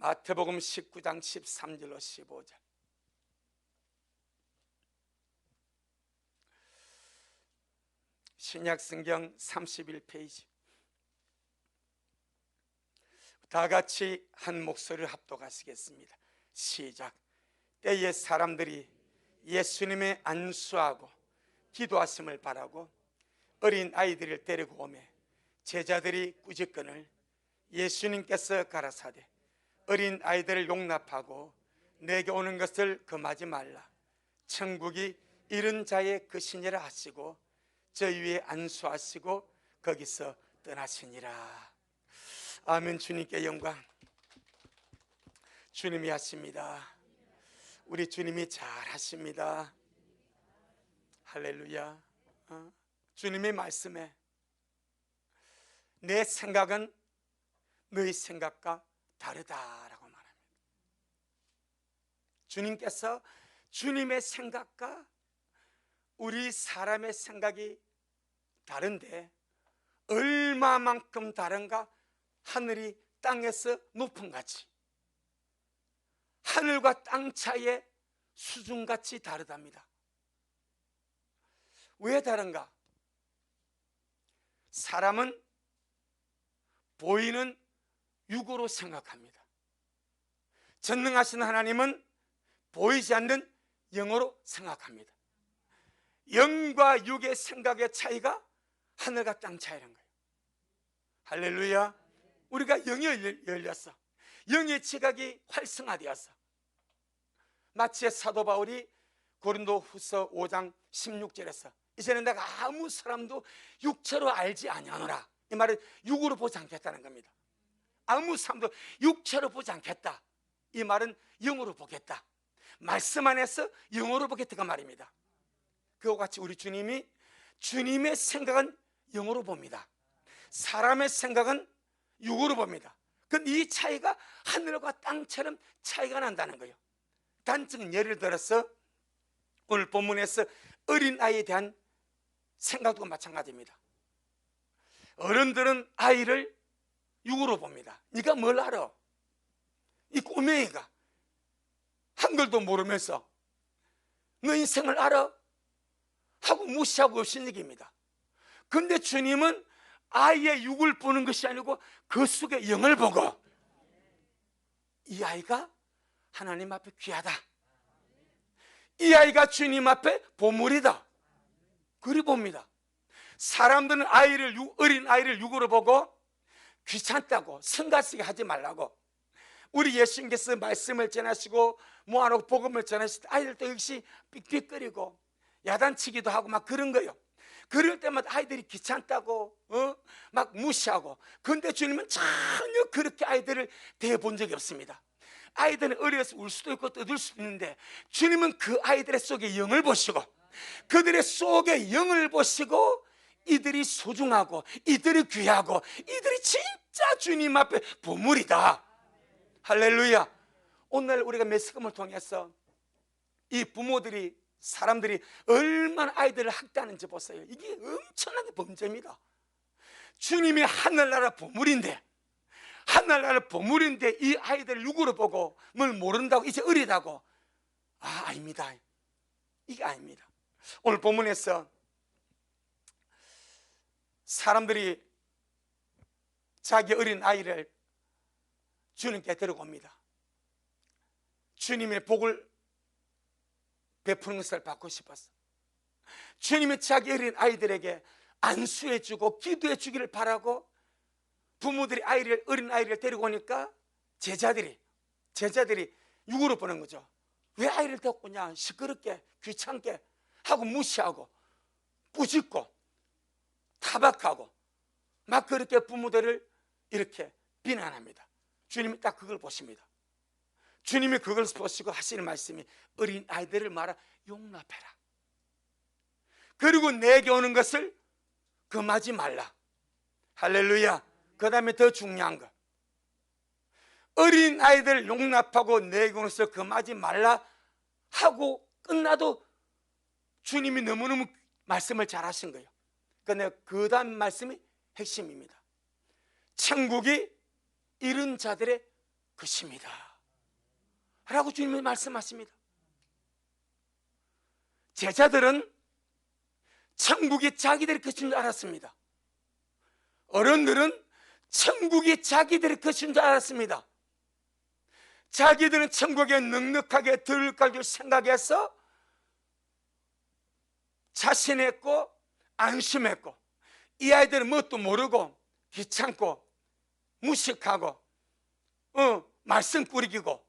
마태복음 19장 13절로 15절. 신약성경 31페이지. 다 같이 한 목소리를 합독하시겠습니다. 시작. 때에 사람들이 예수님의 안수하고 기도하심을 바라고 어린 아이들을 데리고 오매 제자들이 꾸짖거늘 예수님께서 가라사대 어린 아이들을 용납하고 내게 오는 것을 금하지 말라. 천국이 이른 자의 것이니라 하시고 저희 위에 안수하시고 거기서 떠나시니라. 아멘. 주님께 영광. 주님이 하십니다. 우리 주님이 잘 하십니다. 할렐루야. 주님의 말씀에 내 생각은 너희 생각과 다르다라고 말합니다. 주님께서 주님의 생각과 우리 사람의 생각이 다른데 얼마만큼 다른가? 하늘이 땅에서 높은 같이, 하늘과 땅 차이의 수준같이 다르답니다. 왜 다른가? 사람은 보이는 육으로 생각합니다. 전능하신 하나님은 보이지 않는 영으로 생각합니다. 영과 육의 생각의 차이가 하늘과 땅 차이라는 거예요. 할렐루야. 우리가 영이 열렸어. 영의 지각이 활성화되었어. 마치 사도 바울이 고린도후서 5장 16절에서 이제는 내가 아무 사람도 육체로 알지 아니하노라, 이 말은 육으로 보지 않겠다는 겁니다. 아무 사람도 육체로 보지 않겠다, 이 말은 영으로 보겠다. 말씀 안에서 영으로 보겠다가 말입니다. 그와 같이 우리 주님이 주님의 생각은 영으로 봅니다. 사람의 생각은 육으로 봅니다. 그런데 이 차이가 하늘과 땅처럼 차이가 난다는 거예요. 단적인 예를 들어서 오늘 본문에서 어린아이에 대한 생각도 마찬가지입니다. 어른들은 아이를 육으로 봅니다. 네가 뭘 알아? 이 꼬맹이가 한글도 모르면서 너 인생을 알아? 하고 무시하고 없인 얘기입니다. 그런데 주님은 아이의 육을 보는 것이 아니고 그 속에 영을 보고 이 아이가 하나님 앞에 귀하다, 이 아이가 주님 앞에 보물이다, 그리 봅니다. 사람들은 어린 아이를 육으로 보고 귀찮다고 성가시게 하지 말라고, 우리 예수님께서 말씀을 전하시고 모아놓고 복음을 전하실 때 아이들도 역시 삑삑거리고 야단치기도 하고 막 그런 거예요. 그럴 때마다 아이들이 귀찮다고 막 무시하고. 그런데 주님은 전혀 그렇게 아이들을 대해본 적이 없습니다. 아이들은 어려서 울 수도 있고 떠들 수도 있는데 주님은 그 아이들의 속에 영을 보시고 그들의 속에 영을 보시고 이들이 소중하고 이들이 귀하고 이들이 진짜 주님 앞에 보물이다. 할렐루야. 오늘 우리가 메시지를 통해서 이 부모들이, 사람들이 얼마나 아이들을 학대하는지 보세요. 이게 엄청나게 범죄입니다. 주님이 하늘나라 보물인데, 하늘나라 보물인데 이 아이들을 육으로 보고 뭘 모른다고, 이제 어리다고. 아닙니다. 이게 아닙니다. 오늘 본문에서 사람들이 자기 어린 아이를 주님께 데려옵니다. 주님의 복을 베푸는 것을 받고 싶었어. 주님이 자기 어린 아이들에게 안수해 주고 기도해 주기를 바라고 부모들이 어린 아이를 데리고 오니까 제자들이 육으로 보는 거죠. 왜 아이를 데리고 오냐, 시끄럽게 귀찮게 하고 무시하고 꾸짖고 타박하고 막 그렇게 부모들을 이렇게 비난합니다. 주님이 딱 그걸 보십니다. 주님이 그걸 보시고 하시는 말씀이 어린 아이들을 말아 용납해라. 그리고 내게 오는 것을 금하지 말라. 할렐루야. 그 다음에 더 중요한 것, 어린 아이들 용납하고 내게 오는 것을 금하지 말라 하고 끝나도 주님이 너무너무 말씀을 잘 하신 거예요. 그러니까 그 다음 말씀이 핵심입니다. 천국이 이른 자들의 것입니다 라고 주님이 말씀하십니다. 제자들은 천국이 자기들의 것인 줄 알았습니다. 어른들은 천국이 자기들의 것인 줄 알았습니다. 자기들은 천국에 넉넉하게 들어갈 줄 생각해서 자신했고 안심했고, 이 아이들은 뭣도 모르고 귀찮고 무식하고 말썽 꾸리기고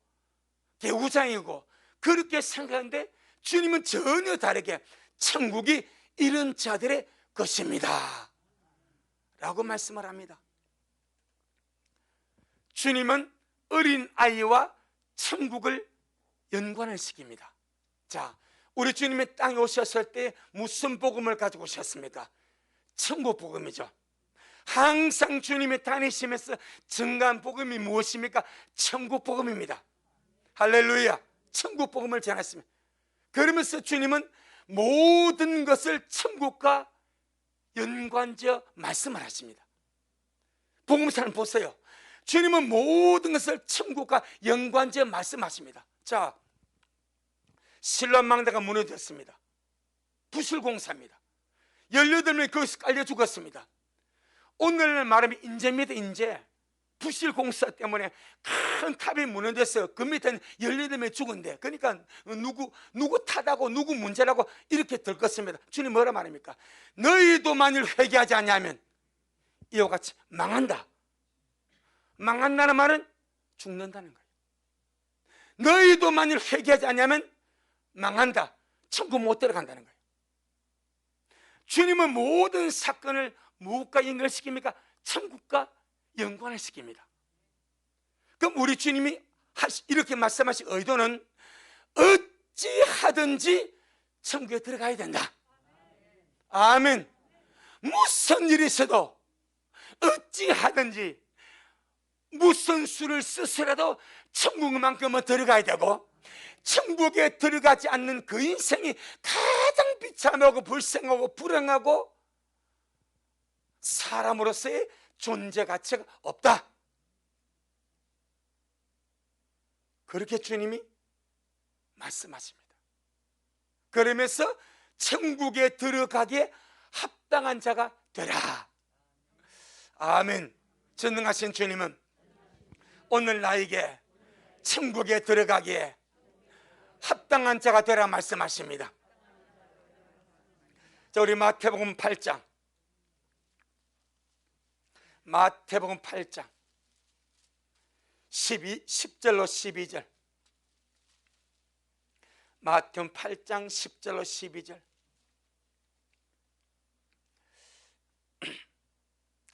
개구장이고 그렇게 생각하는데, 주님은 전혀 다르게 천국이 이런 자들의 것입니다 라고 말씀을 합니다. 주님은 어린아이와 천국을 연관을 시킵니다. 자, 우리 주님이 땅에 오셨을 때 무슨 복음을 가지고 오셨습니까? 천국 복음이죠. 항상 주님이 다니시면서 증거한 복음이 무엇입니까? 천국 복음입니다. 할렐루야. 천국 복음을 전했습니다. 그러면서 주님은 모든 것을 천국과 연관지어 말씀을 하십니다. 복음서는 보세요. 주님은 모든 것을 천국과 연관지어 말씀하십니다. 자, 실로암 망대가 무너졌습니다. 부실공사입니다. 18명이 거기서 깔려 죽었습니다. 오늘날 말하면 인재입니다. 인재. 부실공사 때문에 큰 탑이 무너졌어요. 그 밑에는 18명이 죽은데, 그러니까 누구 탓하고 누구 문제라고 이렇게 들것습니다. 주님 뭐라 말합니까? 너희도 만일 회개하지 않냐면 이와 같이 망한다. 망한다는 말은 죽는다는 거예요. 너희도 만일 회개하지 않냐면 망한다. 천국 못 들어간다는 거예요. 주님은 모든 사건을 무엇과 연결시킵니까? 천국과 연관을 시킵니다. 그럼 우리 주님이 이렇게 말씀하신 의도는 어찌하든지 천국에 들어가야 된다. 아멘. 무슨 일이 있어도 어찌하든지 무슨 수를 쓰서라도 천국만큼은 들어가야 되고, 천국에 들어가지 않는 그 인생이 가장 비참하고 불쌍하고 불행하고 사람으로서의 존재 가치가 없다. 그렇게 주님이 말씀하십니다. 그러면서 천국에 들어가기에 합당한 자가 되라. 아멘. 전능하신 주님은 오늘 나에게 천국에 들어가기에 합당한 자가 되라 말씀하십니다. 자, 우리 마태복음 8장 10절로 12절. 마태복음 8장 10절로 12절.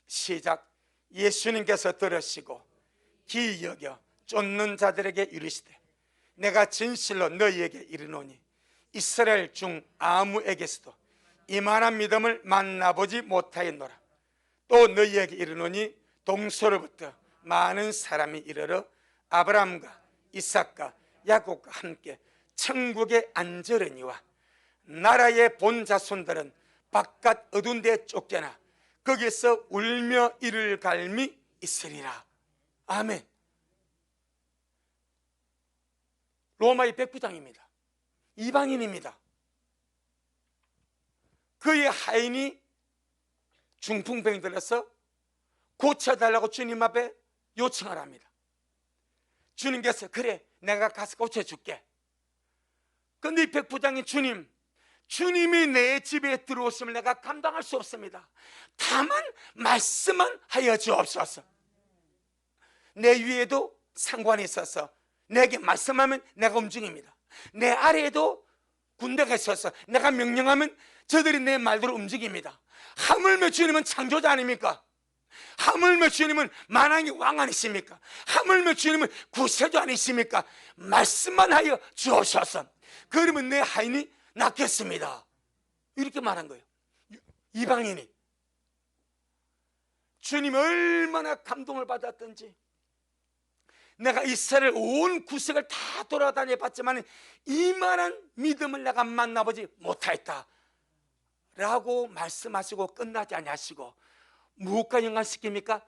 시작. 예수님께서 들으시고 기이 여겨 쫓는 자들에게 이르시되, 내가 진실로 너희에게 이르노니 이스라엘 중 아무에게서도 이만한 믿음을 만나보지 못하였노라. 또 너희에게 이르노니 동서로부터 많은 사람이 이르러 아브라함과 이삭과 야곱과 함께 천국에 앉으려니와 나라의 본 자손들은 바깥 어두운 데 쫓겨나 거기서 울며 이를 갈미 있으리라. 아멘. 로마의 백부장입니다. 이방인입니다. 그의 하인이 중풍병이 들어서 고쳐달라고 주님 앞에 요청을 합니다. 주님께서 그래 내가 가서 고쳐줄게. 그런데 이 백부장이 주님이 내 집에 들어오시면 내가 감당할 수 없습니다. 다만 말씀만 하여 주옵소서. 내 위에도 상관이 있어서 내게 말씀하면 내가 움직입니다. 내 아래에도 군대가 있어서 내가 명령하면 저들이 내 말대로 움직입니다. 하물며 주님은 창조자 아닙니까? 하물며 주님은 만왕의 왕 아니십니까? 하물며 주님은 구세주 아니십니까? 말씀만 하여 주옵소서. 그러면 내 하인이 낫겠습니다. 이렇게 말한 거예요. 이방인이. 주님이 얼마나 감동을 받았던지. 내가 이스라엘 온 구석을 다 돌아다녀 봤지만 이만한 믿음을 내가 만나보지 못하였다 라고 말씀하시고 끝나지 아니하시고 무엇과 연관시킵니까?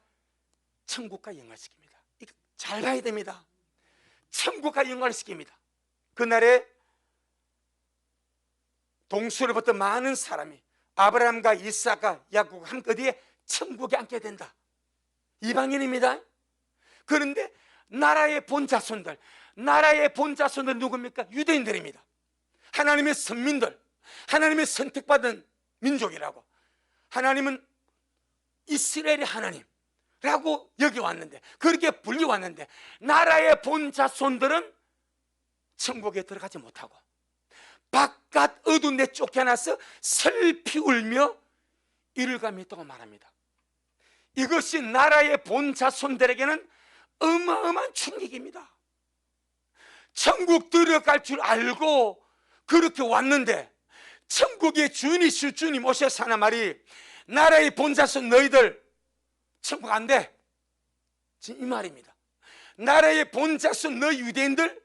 천국과 연관시킵니다. 잘 봐야 됩니다. 천국과 연관을 시킵니다. 그날에 동수로부터 많은 사람이 아브라함과 이삭과 야곱과 함께 어디에? 천국에 앉게 된다. 이방인입니다. 그런데 나라의 본자손들, 나라의 본자손들 누굽니까? 유대인들입니다. 하나님의 선민들, 하나님의 선택받은 민족이라고, 하나님은 이스라엘의 하나님라고 여겨왔는데, 그렇게 불려왔는데, 나라의 본자손들은 천국에 들어가지 못하고 바깥 어두운 데 쫓겨나서 슬피 울며 이를 감이 있다고 말합니다. 이것이 나라의 본자손들에게는 어마어마한 충격입니다. 천국 들어갈 줄 알고 그렇게 왔는데, 천국의 주인이실 주님 오셔서 하는 말이, 나라의 본자손 너희들 천국 안 돼. 지금 이 말입니다. 나라의 본자손 너희 유대인들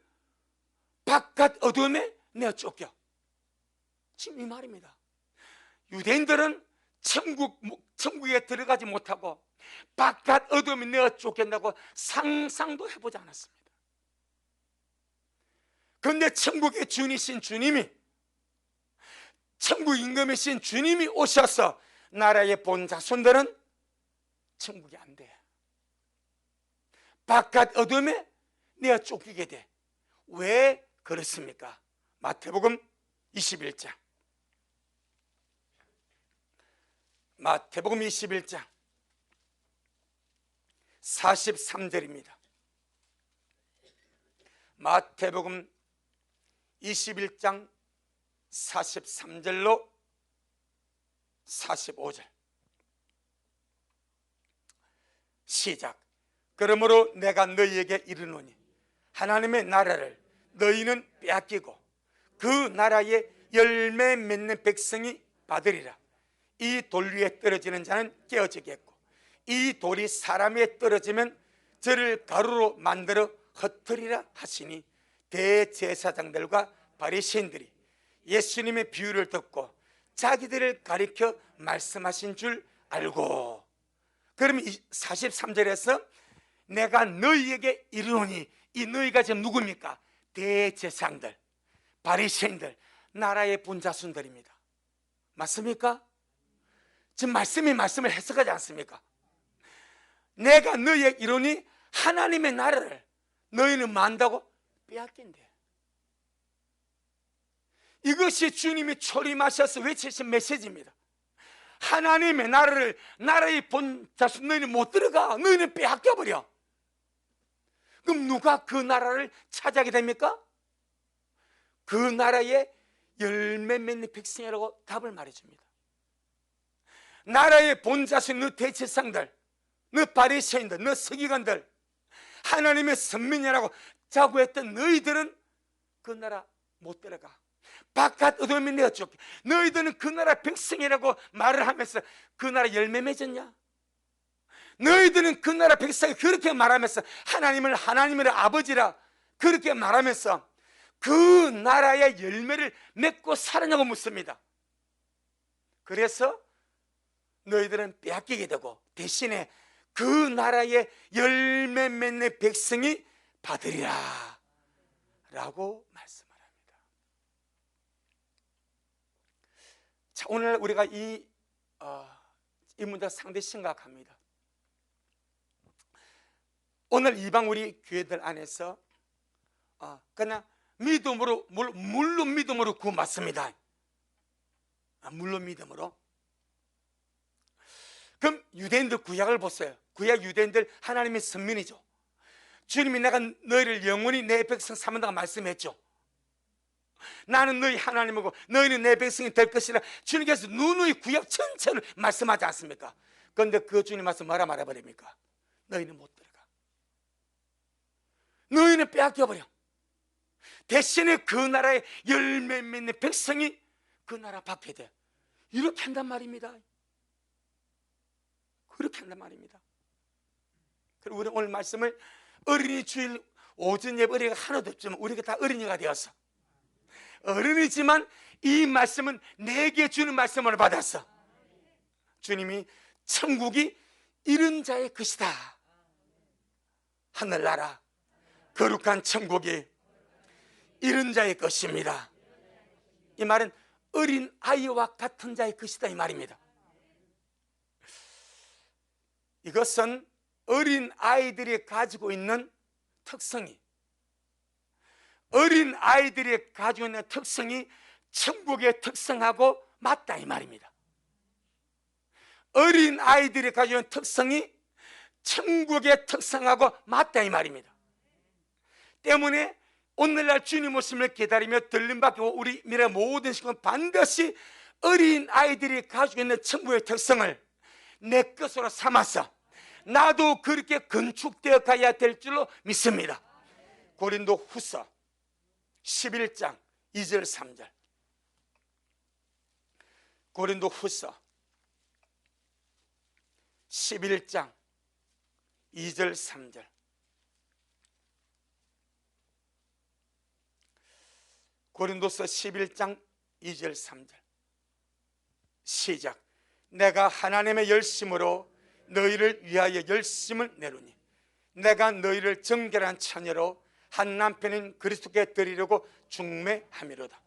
바깥 어둠에 내가 쫓겨. 지금 이 말입니다. 유대인들은 천국에 들어가지 못하고 바깥 어둠에 내가 쫓긴다고 상상도 해보지 않았습니다. 그런데 천국의 주인이신 주님이, 천국 임금이신 주님이 오셔서 나라의 본자손들은 천국이 안 돼. 바깥 어둠에 내가 쫓기게 돼. 왜 그렇습니까? 마태복음 21장, 마태복음 21장 43절입니다. 마태복음 21장 43절로 45절 시작. 그러므로 내가 너희에게 이르노니 하나님의 나라를 너희는 빼앗기고 그 나라의 열매 맺는 백성이 받으리라. 이 돌 위에 떨어지는 자는 깨어지겠고 이 돌이 사람 위에 떨어지면 저를 가루로 만들어 흩으리라 하시니, 대제사장들과 바리새인들이 예수님의 비유를 듣고 자기들을 가리켜 말씀하신 줄 알고, 그러면 43절에서 내가 너희에게 이르노니, 이 너희가 지금 누굽니까? 대제사장들, 바리새인들, 나라의 본자손들입니다. 맞습니까? 지금 말씀을 해석하지 않습니까? 내가 너희에게 이르노니 하나님의 나라를 너희는 만다고 빼앗긴대. 이것이 주님이 초림하셔서 외치신 메시지입니다. 하나님의 나라를, 나라의 본자손 너희는 못 들어가. 너희는 빼앗겨버려. 그럼 누가 그 나라를 차지하게 됩니까? 그 나라의 열매 맺는 백성이라고 답을 말해줍니다. 나라의 본자손 너 대제사장들, 너 바리새인들, 너 서기관들, 하나님의 선민이라고 자부했던 너희들은 그 나라 못 들어가. 바깥 어둠에 내어 쫓겨. 너희들은 그 나라 백성이라고 말을 하면서 그 나라 열매 맺었냐? 너희들은 그 나라 백성이 그렇게 말하면서 하나님을 하나님이라 아버지라 그렇게 말하면서 그 나라의 열매를 맺고 살았냐고 묻습니다. 그래서 너희들은 빼앗기게 되고 대신에 그 나라의 열매 맺는 백성이 받으리라 라고 말씀을 합니다. 자, 오늘 우리가 이 문제가 상당히 심각합니다. 오늘 이방 우리 교회들 안에서 그냥 믿음으로, 물론 믿음으로 구원받습니다. 물론 믿음으로. 그럼 유대인들 구약을 보세요. 구약 유대인들 하나님의 선민이죠. 주님이 내가 너희를 영원히 내 백성 삼는다고 말씀했죠. 나는 너희 하나님이고 너희는 내 백성이 될 것이라 주님께서 누누이 구약 전체를 말씀하지 않습니까? 그런데 그 주님 말씀 뭐라 말해버립니까? 너희는 못 들어가. 너희는 빼앗겨버려. 대신에 그 나라의 열매 맺는 백성이 그 나라 받게 돼. 이렇게 한단 말입니다. 그렇게 한단 말입니다. 그리고 우리 오늘 말씀을 어린이 주일 오전 예배 어린이가 하나도 없지만 우리가 다 어린이가 되었어. 어른이지만 이 말씀은 내게 주는 말씀을 받았어. 주님이 천국이 이른 자의 것이다 하늘나라 거룩한 천국이 이른 자의 것입니다. 이 말은 어린 아이와 같은 자의 것이다 이 말입니다. 이것은 어린 아이들이 가지고 있는 특성이, 어린 아이들이 가지고 있는 특성이 천국의 특성하고 맞다 이 말입니다. 어린 아이들이 가지고 있는 특성이 천국의 특성하고 맞다 이 말입니다. 때문에 오늘날 주님 오심을 기다리며 들림받고 우리 미래 모든 시간 반드시 어린 아이들이 가지고 있는 천국의 특성을 내 것으로 삼아서 나도 그렇게 건축되어 가야 될 줄로 믿습니다. 고린도 후서 11장 2절 3절. 고린도 후서 11장 2절 3절. 고린도서 11장 2절 3절. 시작. 내가 하나님의 열심으로 너희를 위하여 열심을 내노니 내가 너희를 정결한 처녀로 한 남편인 그리스도께 드리려고 중매함이로다.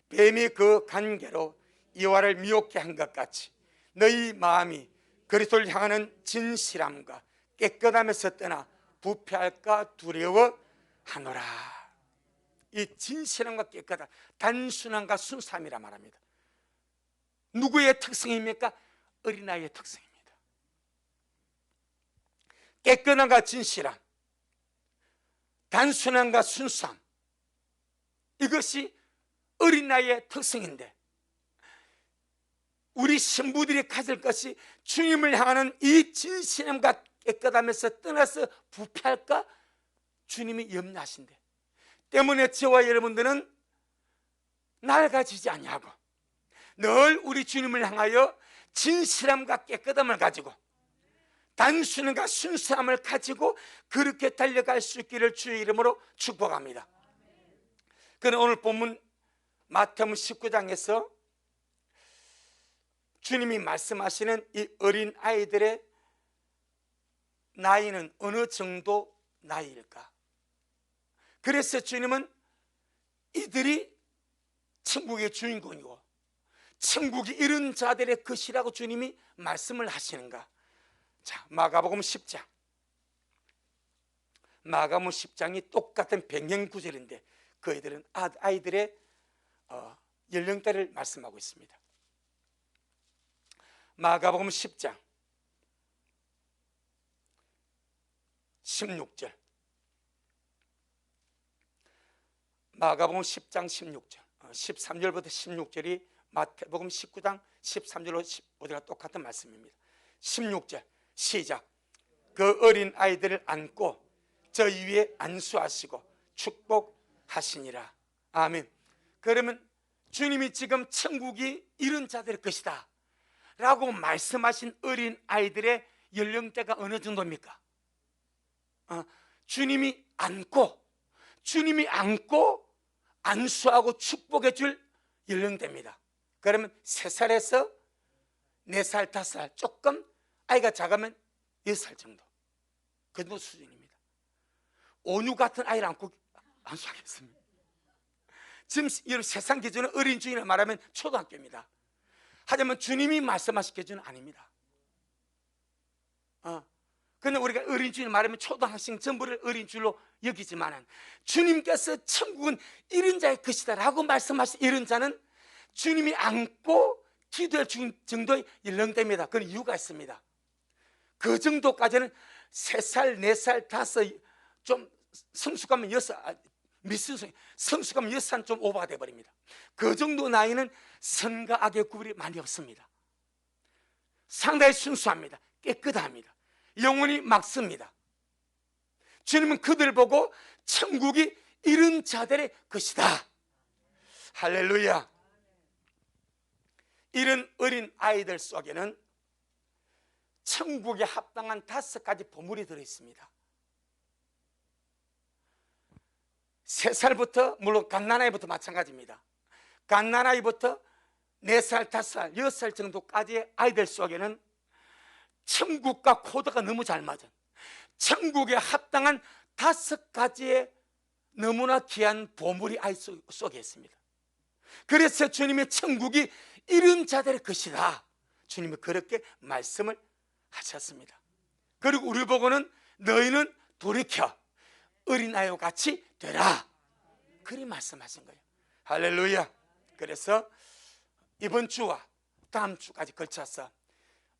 뱀이 그 간계로 이와를 미혹게 한 것 같이 너희 마음이 그리스도를 향하는 진실함과 깨끗함에서 떠나 부패할까 두려워하노라. 이 진실함과 깨끗함, 단순함과 순수함이라 말합니다. 누구의 특성입니까? 어린아이의 특성입니다. 깨끗함과 진실함, 단순함과 순수함, 이것이 어린아이의 특성인데 우리 신부들이 가질 것이 주님을 향하는 이 진실함과 깨끗함에서 떠나서 부패할까 주님이 염려하신대. 때문에 저와 여러분들은 낡아지지 아니하고 늘 우리 주님을 향하여 진실함과 깨끗함을 가지고 단순함과 순수함을 가지고 그렇게 달려갈 수 있기를 주의 이름으로 축복합니다. 그는 오늘 본문 마태복음 19장에서 주님이 말씀하시는 이 어린 아이들의 나이는 어느 정도 나이일까? 그래서 주님은 이들이 천국의 주인공이고 천국이 이른 자들의 것이라고 주님이 말씀을 하시는가? 자, 마가복음 10장. 마가복음 10장이 똑같은 배경 구절인데 그이들은 아이들의 연령대를 말씀하고 있습니다. 마가복음 10장 16절. 마가복음 10장 16절. 13절부터 16절이 마태복음 19장 13절로 15절과 똑같은 말씀입니다. 16절 시작. 그 어린 아이들을 안고 저희 위에 안수하시고 축복하시니라. 아멘. 그러면 주님이 지금 천국이 이른 자들의 것이다 라고 말씀하신 어린 아이들의 연령대가 어느 정도입니까? 주님이 안고 안수하고 축복해 줄 연령대입니다. 그러면 3살에서 4살, 5살, 조금 아이가 작으면 6살 정도, 그 정도 수준입니다. 온유 같은 아이를 안고 안수하겠습니다. 지금 세상 기준은 어린 주인을 말하면 초등학교입니다. 하지만 주님이 말씀하신 기준은 아닙니다. 근데 우리가 어린 주인을 말하면 초등학생 전부를 어린 줄로 여기지만 주님께서 천국은 이른 자의 것이다 라고 말씀하신 이른 자는 주님이 안고 기도할 정도의 연령대입니다. 그건 이유가 있습니다. 그 정도까지는 3살, 4살, 5, 좀 성숙하면 6, 미성숙, 성숙하면 6살은 좀 오버가 돼버립니다. 그 정도 나이는 선과 악의 구별이 많이 없습니다. 상당히 순수합니다. 깨끗합니다. 영혼이 맑습니다. 주님은 그들 보고 천국이 이른 자들의 것이다. 할렐루야. 이런 어린 아이들 속에는 천국에 합당한 5가지 보물이 들어있습니다. 3살부터, 물론 갓난아이부터 마찬가지입니다. 갓난아이부터 4살, 5살, 6살 정도까지의 아이들 속에는 천국과 코드가 너무 잘 맞은, 천국에 합당한 5가지의 너무나 귀한 보물이 아이 속에 있습니다. 그래서 주님의 천국이 이런 자들의 것이다, 주님이 그렇게 말씀을 하셨습니다. 그리고 우리 보고는 너희는 돌이켜 어린아이와 같이 되라, 그리 말씀하신 거예요. 할렐루야. 그래서 이번 주와 다음 주까지 걸쳐서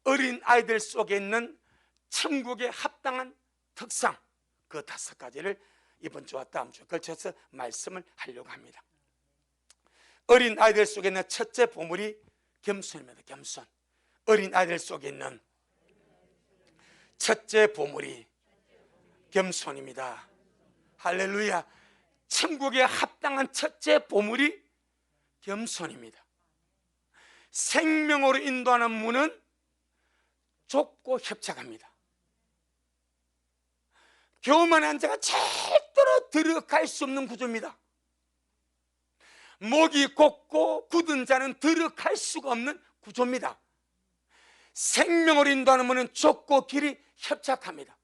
어린아이들 속에 있는 천국에 합당한 특성, 그 5가지를 이번 주와 다음 주에 걸쳐서 말씀을 하려고 합니다. 어린아이들 속에 있는 첫째 보물이 겸손입니다. 겸손. 어린아이들 속에 있는 첫째 보물이 겸손입니다. 할렐루야. 천국에 합당한 첫째 보물이 겸손입니다. 생명으로 인도하는 문은 좁고 협착합니다. 교만한 자가 절대로 들어갈 수 없는 구조입니다. 목이 곧고 굳은 자는 들어갈 수가 없는 구조입니다. 생명으로 인도하는 문은 좁고 길이 협착합니다.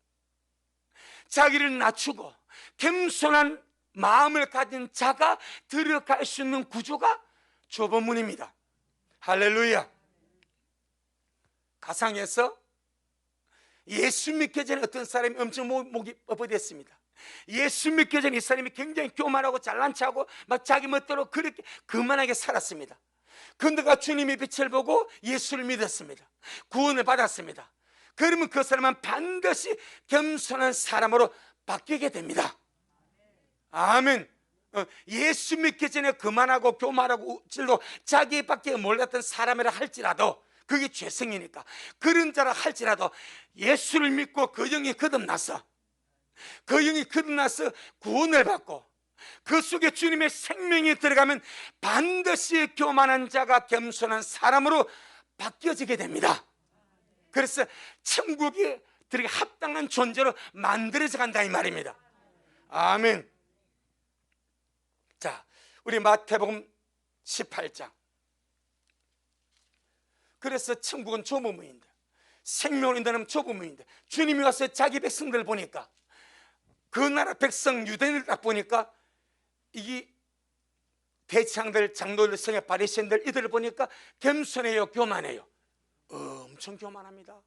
자기를 낮추고 겸손한 마음을 가진 자가 들어갈 수 있는 구조가 좁은 문입니다. 할렐루야. 가상에서 예수 믿기 전에 어떤 사람이 엄청 목이 뻣뻣했습니다. 예수 믿기 전에 이 사람이 굉장히 교만하고 잘난 체하고 막 자기 멋대로 그렇게 거만하게 살았습니다. 그런데가 주님의 빛을 보고 예수를 믿었습니다. 구원을 받았습니다. 그러면 그 사람은 반드시 겸손한 사람으로 바뀌게 됩니다. 아멘. 예수 믿기 전에 거만하고 교만하고 우쭐로 자기밖에 몰랐던 사람이라 할지라도 그게 죄성이니까, 그런 자라 할지라도 예수를 믿고 그 영이 거듭나서 구원을 받고 그 속에 주님의 생명이 들어가면 반드시 교만한 자가 겸손한 사람으로 바뀌어지게 됩니다. 그래서 천국이 들어가기 합당한 존재로 만들어져 간다 이 말입니다. 아멘. 자, 우리 마태복음 18장. 그래서 천국은 좁은 문인데, 생명을 인도하는 좁은 문인데, 주님이 와서 자기 백성들 보니까, 그 나라 백성 유대인을 딱 보니까, 이 대창들, 장로들, 성의 바리새인들 이들을 보니까 겸손해요, 교만해요? 엄청 교만합니다.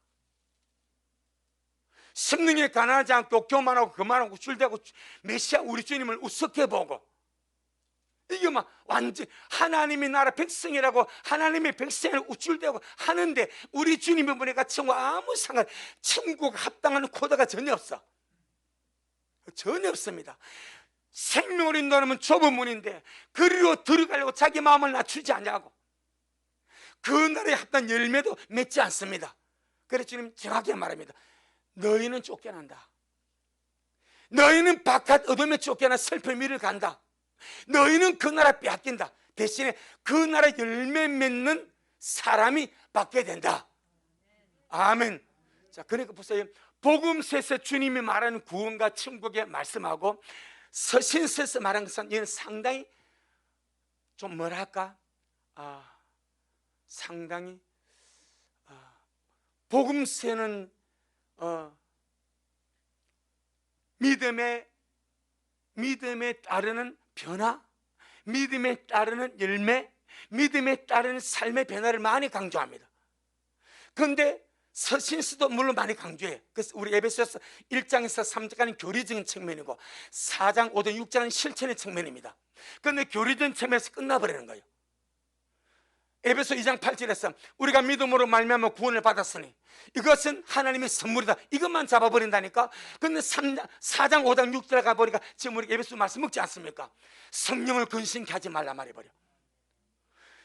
성령에 가난하지 않고 교만하고 거만하고 줄대고 메시아 우리 주님을 우습게 보고, 이게 막 완전 하나님이 나라 백성이라고 하나님의 백성을 우쭐대고 하는데, 우리 주님이 보니까 천국과 아무 상관, 천국 합당한 코드가 전혀 없어. 전혀 없습니다. 생명을 인도하면 좁은 문인데 그리로 들어가려고 자기 마음을 낮추지 않냐고, 그 나라에 합당한 열매도 맺지 않습니다. 그래서 주님 정확하게 말합니다. 너희는 쫓겨난다. 너희는 바깥 어둠에 쫓겨나 슬픔의 미를 간다. 너희는 그 나라 빼앗긴다. 대신에 그 나라 열매 맺는 사람이 받게 된다. 아멘. 자, 그러니까 보세요. 복음서에서 주님이 말하는 구원과 천국의 말씀하고 서신서에서 말하는 것은 이는 상당히 좀 뭐랄까, 상당히 복음서는 믿음에 따르는 변화, 믿음에 따르는 열매, 믿음에 따르는 삶의 변화를 많이 강조합니다. 그런데 서신서도 물론 많이 강조해요. 그래서 우리 에베소서 1장에서 3장까지는 교리적인 측면이고 4장, 5장, 6장은 실천의 측면입니다. 그런데 교리적인 측면에서 끝나버리는 거예요. 에베소 2장 8절에서 우리가 믿음으로 말미암아 구원을 받았으니 이것은 하나님의 선물이다, 이것만 잡아버린다니까. 그런데 4장, 5장, 6절 가보니까 지금 우리 에베소 말씀 먹지 않습니까? 성령을 근심케 하지 말라 말해버려.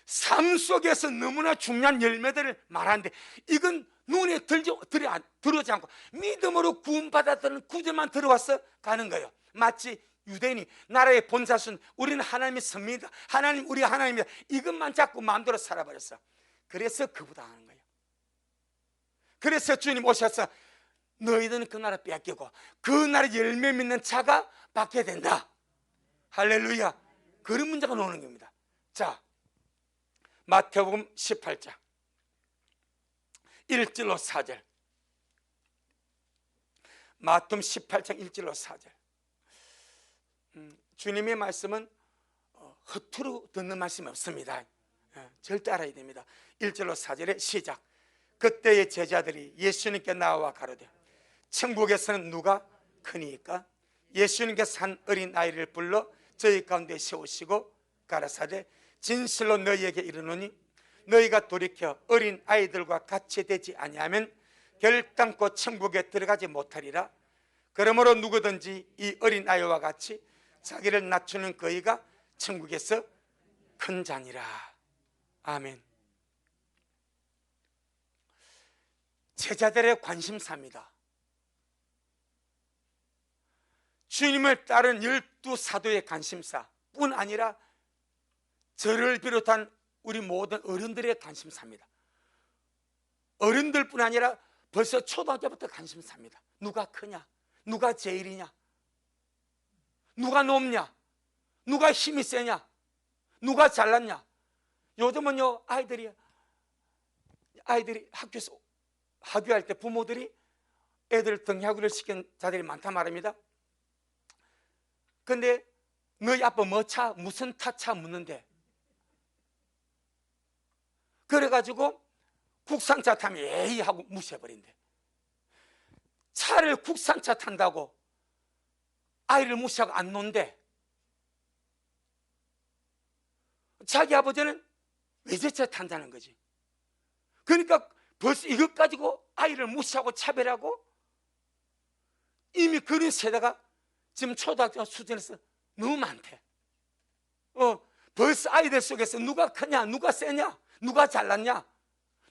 삶 속에서 너무나 중요한 열매들을 말하는데 이건 눈에 들어오지 않고 믿음으로 구원받았다는 구절만 들어와서 가는 거예요. 마치 유대인이 나라의 본사순, 우리는 하나님의 선민이다, 하나님 우리 하나님이다, 이것만 잡고 마음대로 살아버렸어. 그래서 거부당하는 거예요. 그래서 주님 오셔서 너희들은 그 나라 빼앗기고 그 나라 열매 맺는 자가 받게 된다. 할렐루야. 그런 문제가 나오는 겁니다. 자, 마태복음 18장 1절로 4절. 마태복음 18장 1절로 4절. 주님의 말씀은 허투루 듣는 말씀이 없습니다. 절대 알아야 됩니다. 1절로 4절의 시작. 그때의 제자들이 예수님께 나와 가로되 천국에서는 누가 크니까? 예수님께서 한 어린아이를 불러 저희 가운데 세우시고 가라사대 진실로 너희에게 이르노니 너희가 돌이켜 어린아이들과 같이 되지 아니하면 결단코 천국에 들어가지 못하리라. 그러므로 누구든지 이 어린아이와 같이 자기를 낮추는 그이가 천국에서 큰 자니라. 아멘. 제자들의 관심사입니다. 주님을 따른 12사도의 관심사 뿐 아니라 저를 비롯한 우리 모든 어른들의 관심사입니다. 어른들뿐 아니라 벌써 초등학교 때부터 관심사입니다. 누가 크냐? 누가 제일이냐? 누가 높냐? 누가 힘이 세냐? 누가 잘났냐? 요즘은요, 아이들이 학교에서 하교할 때 부모들이 애들 등하교를 시킨 자들이 많단 말입니다. 근데 너희 아빠 뭐 차? 무슨 타차 묻는데, 그래가지고 국산차 타면 에이 하고 무시해버린대. 차를 국산차 탄다고 아이를 무시하고 안 논대. 자기 아버지는 외제차 탄다는 거지. 그러니까 벌써 이것 가지고 아이를 무시하고 차별하고, 이미 그런 세대가 지금 초등학교 수준에서 너무 많대. 벌써 아이들 속에서 누가 크냐, 누가 세냐, 누가 잘났냐,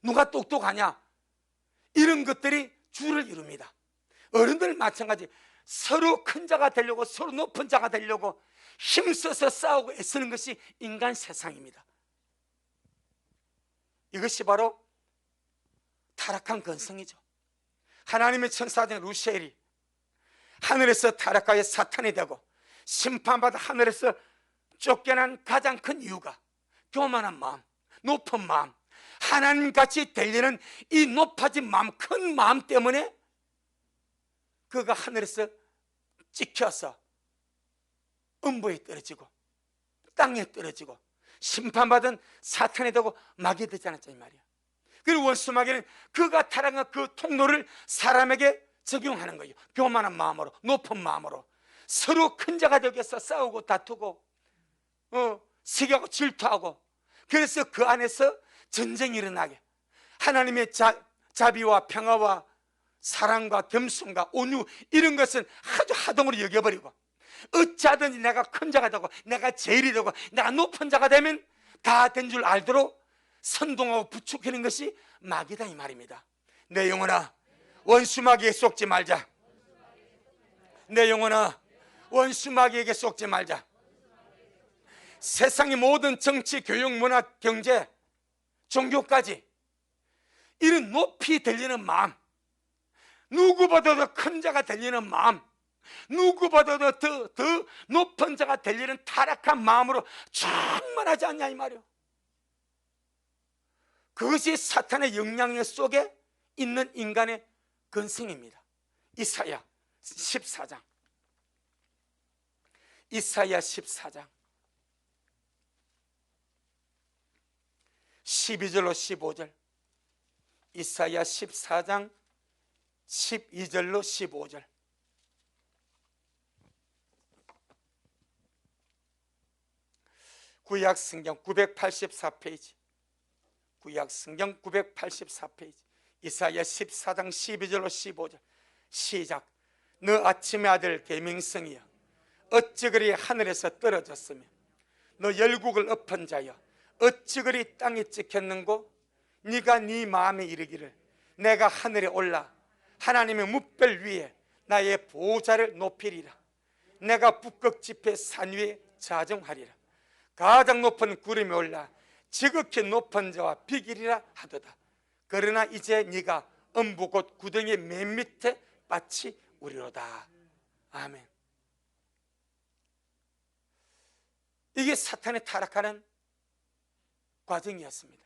누가 똑똑하냐, 이런 것들이 주를 이룹니다. 어른들 마찬가지. 서로 큰 자가 되려고, 서로 높은 자가 되려고 힘써서 싸우고 애쓰는 것이 인간 세상입니다. 이것이 바로 타락한 근성이죠. 하나님의 천사 중 루시엘이 하늘에서 타락하여 사탄이 되고 심판받아 하늘에서 쫓겨난 가장 큰 이유가 교만한 마음, 높은 마음, 하나님같이 되려는 이 높아진 마음, 큰 마음 때문에 그가 하늘에서 찍혀서 음부에 떨어지고 땅에 떨어지고 심판받은 사탄이 되고 마귀 되지 않았냐 이 말이야. 그리고 원수 마귀는 그가 타락한 그 통로를 사람에게 적용하는 거예요. 교만한 마음으로, 높은 마음으로 서로 큰 자가 되기 위해서 싸우고 다투고 시기하고 질투하고, 그래서 그 안에서 전쟁이 일어나게, 하나님의 자비와 평화와 사랑과 겸손과 온유, 이런 것은 아주 하등으로 여겨버리고, 어찌하든지 내가 큰 자가 되고 내가 제일이 되고 내가 높은 자가 되면 다 된 줄 알도록 선동하고 부추기는 것이 마귀다 이 말입니다. 내 영혼아, 원수 마귀에 속지 말자. 내 영혼아, 원수 마귀에게 속지 말자. 세상의 모든 정치, 교육, 문화, 경제, 종교까지 이런 높이 들리는 마음, 누구보다도 큰 자가 되려는 마음, 누구보다도 더 높은 자가 되려는 타락한 마음으로 충만하지 않냐 이 말이요. 그것이 사탄의 영향력 속에 있는 인간의 근성입니다. 이사야 14장 12절로 15절. 이사야 14장 12절로 15절. 구약성경 984페이지, 구약성경 984페이지, 이사야 14장 12절로 15절. 시작. 너 아침의 아들 계명성이여, 어찌 그리 하늘에서 떨어졌으며 너 열국을 엎은 자여, 어찌 그리 땅에 찍혔는고? 네가 네 마음에 이르기를 내가 하늘에 올라 하나님의 뭇별 위에 나의 보호자를 높이리라. 내가 북극지폐 산 위에 자정하리라. 가장 높은 구름에 올라 지극히 높은 자와 비기리라 하도다. 그러나 이제 네가 음부 곧 구덩이 맨 밑에 밭이 우리로다. 아멘. 이게 사탄의 타락하는 과정이었습니다.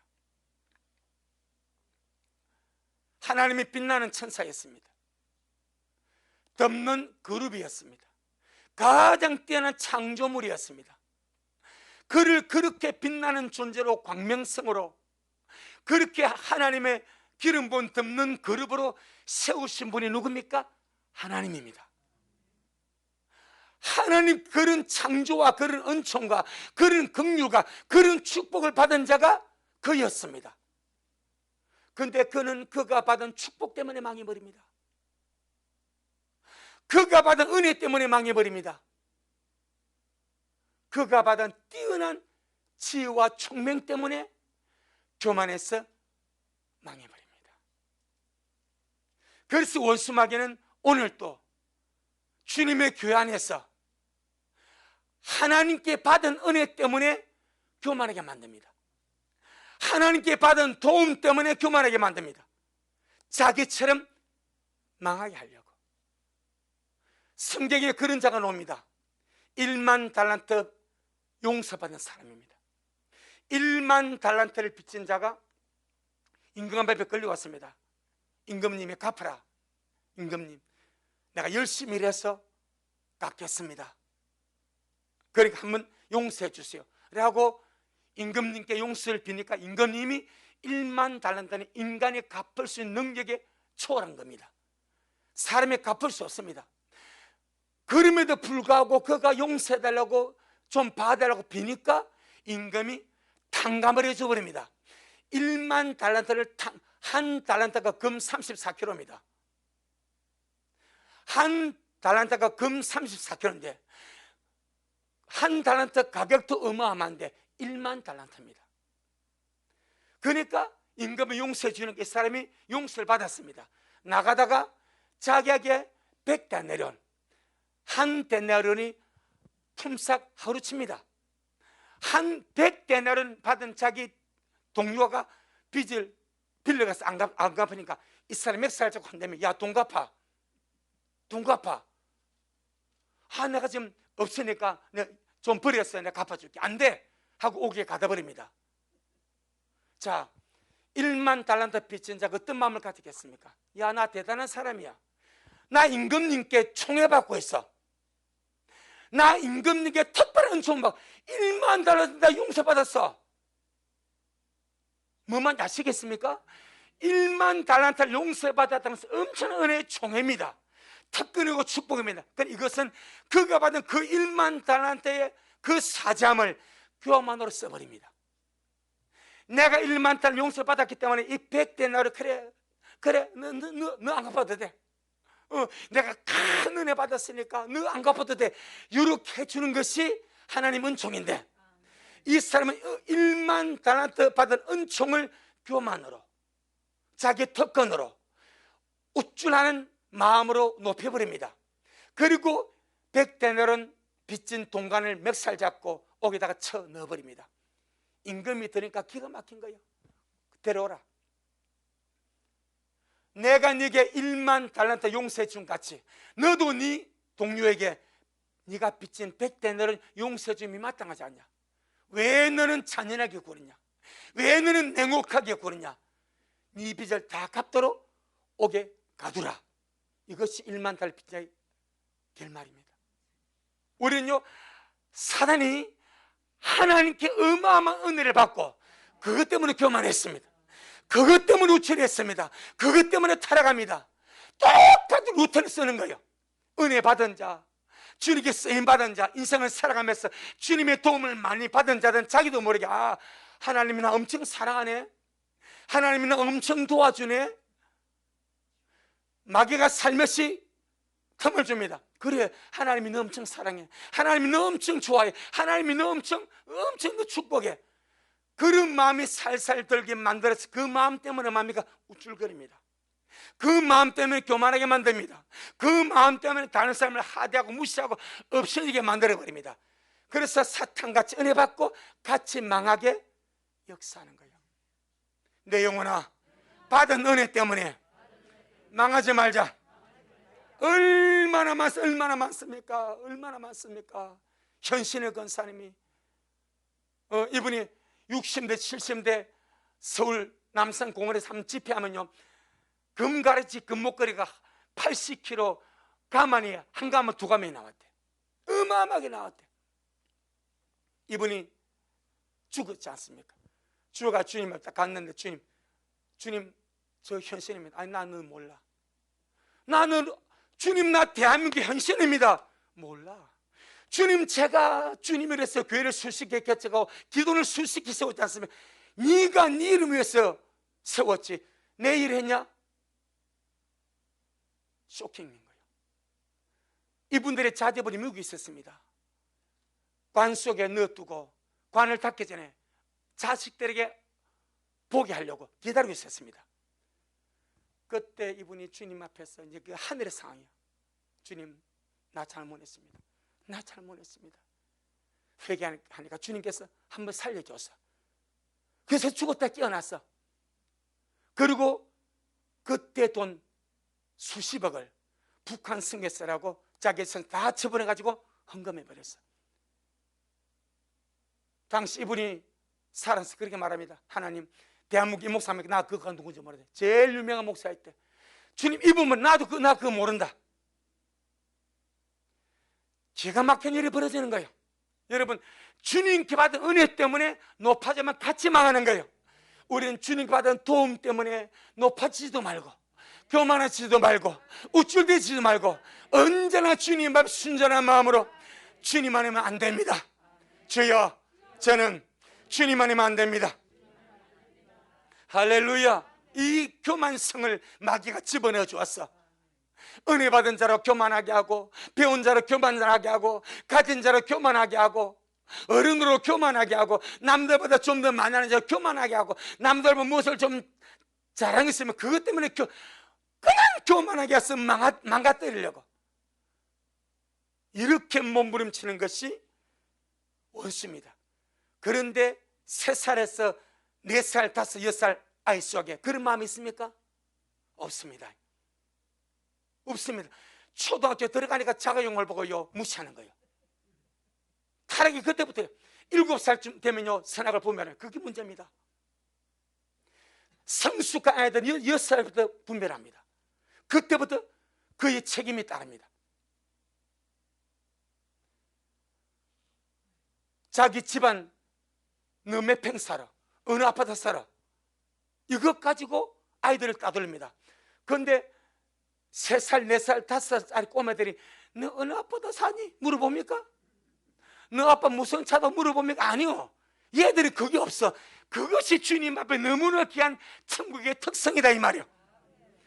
하나님이 빛나는 천사였습니다. 덮는 그룹이었습니다. 가장 뛰어난 창조물이었습니다. 그를 그렇게 빛나는 존재로, 광명성으로, 그렇게 하나님의 기름 부은 덮는 그룹으로 세우신 분이 누굽니까? 하나님입니다. 하나님 그런 창조와 그런 은총과 그런 긍휼과 그런 축복을 받은 자가 그였습니다. 그런데 그는 그가 받은 축복 때문에 망해버립니다. 그가 받은 은혜 때문에 망해버립니다. 그가 받은 뛰어난 지혜와 총명 때문에 교만해서 망해버립니다. 그래서 원수마귀는 오늘 또 주님의 교회 안에서 하나님께 받은 은혜 때문에 교만하게 만듭니다. 하나님께 받은 도움 때문에 교만하게 만듭니다. 자기처럼 망하게 하려고. 성경에 그런 자가 나옵니다. 1만 달란트 용서받은 사람입니다. 1만 달란트를 빚진 자가 임금 앞에 끌려왔습니다. 임금님이 갚아라. 임금님, 내가 열심히 일해서 갚겠습니다. 그러니까 한번 용서해 주세요. 라고 임금님께 용서를 비니까 임금님이 1만 달란트는 인간이 갚을 수 있는 능력에 초월한 겁니다. 사람이 갚을 수 없습니다. 그럼에도 불구하고 그가 용서해달라고 좀 봐달라고 비니까 임금이 탕감을 해줘버립니다. 1만 달란트를 한 달란트가 금 34kg입니다. 한 달란트가 금 34kg인데 한 달란트 가격도 어마어마한데 1만 달란트입니다. 그러니까 임금이 용서해 주는 이 사람이 용서를 받았습니다. 나가다가 자기에게 100데나리온, 한 데나리온이 품삯 하루치입니다. 한 100데나리온 받은 자기 동료가 빚을 빌려가서 안 갚으니까 이 사람이 멱살 잡고 한다면, 야, 돈 갚아. 돈 갚아. 아, 내가 지금 없으니까 내가 좀 버렸어. 내가 갚아줄게. 안 돼. 하고 오기에 가다버립니다. 자, 1만 달란트 빚진 자가 어떤 마음을 가지겠습니까? 야, 나 대단한 사람이야. 나 임금님께 총애받고 있어. 나 임금님께 특별한 은총 받고 1만 달란트 나 용서받았어. 뭐만 아시겠습니까? 1만 달란트를 용서받았다는 것은 엄청난 은혜의 총애입니다. 특권이고 축복입니다. 그러니까 이것은 그가 받은 그 1만 달란트의 그 사잠을 교만으로 써버립니다. 내가 1만 달러 용서받았기 때문에 이 100데나리온 그래 너 안 갚아도 돼. 내가 큰 은혜 받았으니까 너 안 갚아도 돼. 이렇게 해주는 것이 하나님 은총인데, 이 사람은 1만 달란트 받은 은총을 교만으로, 자기 특권으로, 우쭐하는 마음으로 높여버립니다. 그리고 100데나리온 빚진 동관을 멱살 잡고 옥에다가 쳐 넣어버립니다. 임금이 들으니까 기가 막힌 거예요. 데려오라. 내가 네게 1만 달란트 용서해 준 같이 너도 네 동료에게 네가 빚진 100데나리온 용서해 줌이 마땅하지 않냐? 왜 너는 잔인하게 굴었냐? 왜 너는 냉혹하게 굴었냐? 네 빚을 다 갚도록 옥에 가두라. 이것이 1만 달러 빚자의 결말입니다. 우리는요, 사단이 하나님께 어마어마한 은혜를 받고 그것 때문에 교만했습니다. 그것 때문에 우쭐했습니다. 그것 때문에 타락합니다. 똑같은 루트를 쓰는 거예요. 은혜 받은 자, 주님께 쓰임받은 자, 인생을 살아가면서 주님의 도움을 많이 받은 자들은 자기도 모르게, 아, 하나님이 나 엄청 사랑하네, 하나님이 나 엄청 도와주네, 마귀가 살며시 틈을 줍니다. 그래, 하나님이 너 엄청 사랑해, 하나님이 너 엄청 좋아해, 하나님이 너 엄청 너 축복해. 그런 마음이 살살 들게 만들어서 그 마음 때문에 뭡니까? 우쭐거립니다. 그 마음 때문에 교만하게 만듭니다. 그 마음 때문에 다른 사람을 하대하고 무시하고 없어지게 만들어버립니다. 그래서 사탄같이 은혜 받고 같이 망하게 역사하는 거예요. 내 영혼아, 받은 은혜 때문에 망하지 말자. 얼마나 많습니까? 얼마나 많습니까? 현신의 권사님이 이분이 60대 70대 서울 남산공원에서 한번 집회하면요, 금가래지 금목걸이가 80kg, 가만히 한 가만 두 가만이 나왔대. 어마어마하게 나왔대. 이분이 죽었지 않습니까? 죽어가 주님을 딱 갔는데, 주님 저 현신입니다. 아니 나는 몰라. 나는 주님 나 대한민국 현신입니다. 몰라. 주님 제가 주님을 위해서 교회를 수십개 개척하고 기도를 수십개 세웠지 않습니까? 네가 네 이름 위해서 세웠지 내 일 했냐? 쇼킹인 거예요. 이분들의 자제분이 미국에 있었습니다. 관 속에 넣어두고 관을 닫기 전에 자식들에게 보게 하려고 기다리고 있었습니다. 그때 이분이 주님 앞에서 이제 그 하늘의 상황이야. 주님 나 잘못했습니다. 나 잘못했습니다. 회개하니까 주님께서 한번 살려줘서 그래서 죽었다 깨어났어. 그리고 그때 돈 수십억을 북한 승객서라고 자기 선 다 처분해가지고 헌금해버렸어. 당시 이분이 살아서 그렇게 말합니다. 하나님 대한민국 이 목사님에게 나 그거 누군지 모르겠다. 제일 유명한 목사일 때 주님 이분은 나도 나 그거 모른다. 기가 막힌 일이 벌어지는 거예요. 여러분 주님께 받은 은혜 때문에 높아지면 같이 망하는 거예요. 우리는 주님께 받은 도움 때문에 높아지지도 말고 교만하지도 말고 우쭐대지도 말고 언제나 주님 앞에 순전한 마음으로 주님 아니면 안 됩니다. 주여 저는 주님 아니면 안 됩니다. 할렐루야. 이 교만성을 마귀가 집어넣어 주었어. 은혜 받은 자로 교만하게 하고 배운 자로 교만하게 하고 가진 자로 교만하게 하고 어른으로 교만하게 하고 남들보다 좀 더 많이 하는 자로 교만하게 하고 남들보다 무엇을 좀 자랑했으면 그것 때문에 그냥 교만하게 해서 망가뜨리려고 이렇게 몸부림치는 것이 원수입니다. 그런데 3살에서 4살, 5, 6살 아이 속에 그런 마음이 있습니까? 없습니다. 없습니다. 초등학교 들어가니까 자가용을 보고요 무시하는 거예요. 타락이 그때부터요. 7살쯤 되면요 선악을 보면 그게 문제입니다. 성숙한 아이들은 6살부터 분별합니다. 그때부터 그의 책임이 따릅니다. 자기 집안 너 몇 평 살아? 어느 아파트 살아? 이것 가지고 아이들을 따돌립니다. 그런데 3살, 4살, 5살짜리 꼬마들이 너 어느 아파트 사니? 물어봅니까? 너 아빠 무슨 차다 물어봅니까? 아니요. 얘들이 그게 없어. 그것이 주님 앞에 너무나 귀한 천국의 특성이다 이 말이요.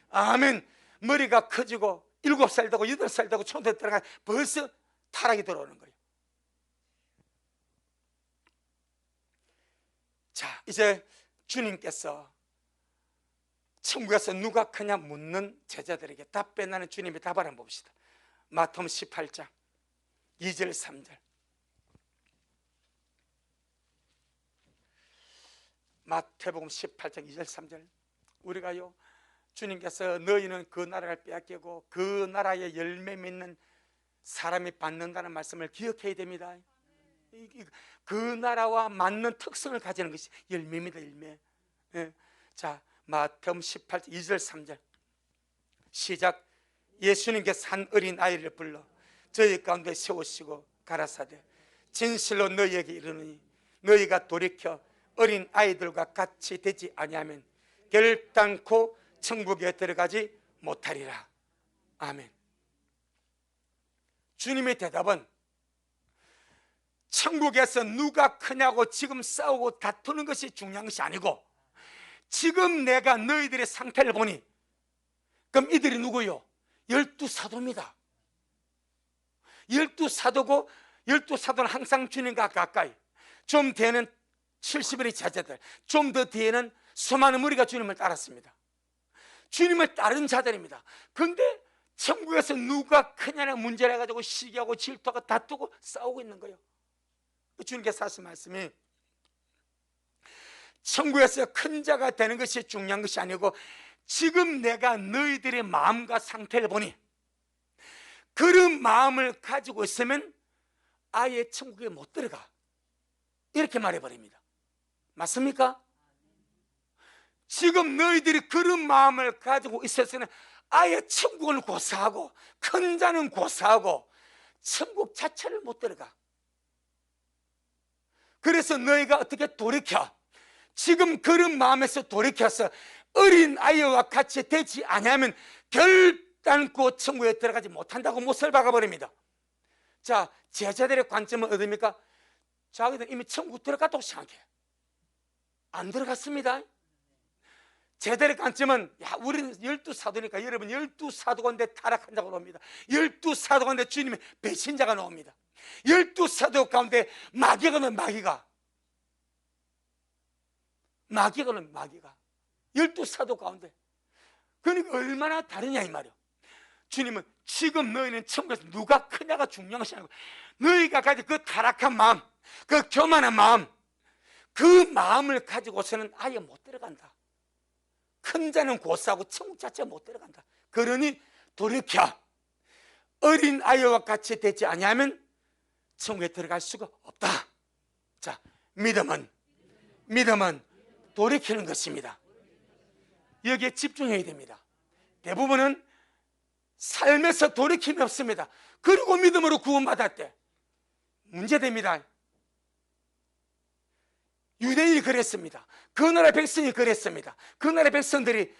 아멘. 머리가 커지고 7살 되고 8살 되고 초등학교 들어가 벌써 타락이 들어오는 거예요. 자, 이제 주님께서 천국에서 누가 크냐 묻는 제자들에게 답변하는 주님의 답을 한번 봅시다. 마태복음 18장 2절 3절. 마태복음 18장 2절 3절. 우리가요 주님께서 너희는 그 나라를 빼앗기고 그 나라의 열매 맺는 사람이 받는다는 말씀을 기억해야 됩니다. 그 나라와 맞는 특성을 가지는 것이 열매입니다. 열매. 자, 마태복음 18장 2절 3절 시작. 예수님께서 한 어린 아이를 불러 저희 가운데 세우시고 가라사대 진실로 너희에게 이르노니 너희가 돌이켜 어린 아이들과 같이 되지 아니하면 결단코 천국에 들어가지 못하리라. 아멘. 주님의 대답은 천국에서 누가 크냐고 지금 싸우고 다투는 것이 중요한 것이 아니고 지금 내가 너희들의 상태를 보니 그럼 이들이 누구요? 12사도입니다. 12사도고 12사도는 항상 주님과 가까이 좀 뒤에는 70일의 자제들 좀 더 뒤에는 수많은 무리가 주님을 따랐습니다. 주님을 따른 자들입니다. 그런데 천국에서 누가 크냐는 문제를 해가지고 시기하고 질투하고 다투고 싸우고 있는 거예요. 주님께서 하신 말씀이 천국에서 큰 자가 되는 것이 중요한 것이 아니고 지금 내가 너희들의 마음과 상태를 보니 그런 마음을 가지고 있으면 아예 천국에 못 들어가 이렇게 말해버립니다. 맞습니까? 지금 너희들이 그런 마음을 가지고 있었으면 아예 천국을 고사하고 큰 자는 고사하고 천국 자체를 못 들어가. 그래서 너희가 어떻게 돌이켜 지금 그런 마음에서 돌이켜서 어린 아이와 같이 되지 아니하면 결단코 천국에 들어가지 못한다고 못을 박아버립니다. 자, 제자들의 관점은 어디입니까? 자기들 이미 천국 들어갔다고 생각해. 안 들어갔습니다. 제자들의 관점은 우리는 12사도니까 여러분 12사도가인데 타락한 자가 나옵니다. 12사도가인데 주님의 배신자가 나옵니다. 12사도 가운데 마귀가 나옵니다. 마귀가 나옵니다. 마귀가 12사도 가운데. 그러니까 얼마나 다르냐 이 말이야. 주님은 지금 너희는 천국에서 누가 크냐가 중요한 것이 아니고 너희가 가진 그 타락한 마음, 그 교만한 마음, 그 마음을 가지고서는 아예 못 들어간다. 큰 자는 고사하고 천국 자체가 못 들어간다. 그러니 돌이켜 어린 아이와 같이 되지 아니하면 천국에 들어갈 수가 없다. 자, 믿음은 돌이키는 것입니다. 여기에 집중해야 됩니다. 대부분은 삶에서 돌이킴이 없습니다. 그리고 믿음으로 구원받았대. 문제됩니다. 유대인이 그랬습니다. 그 나라 백성이 그랬습니다. 그 나라 백성들이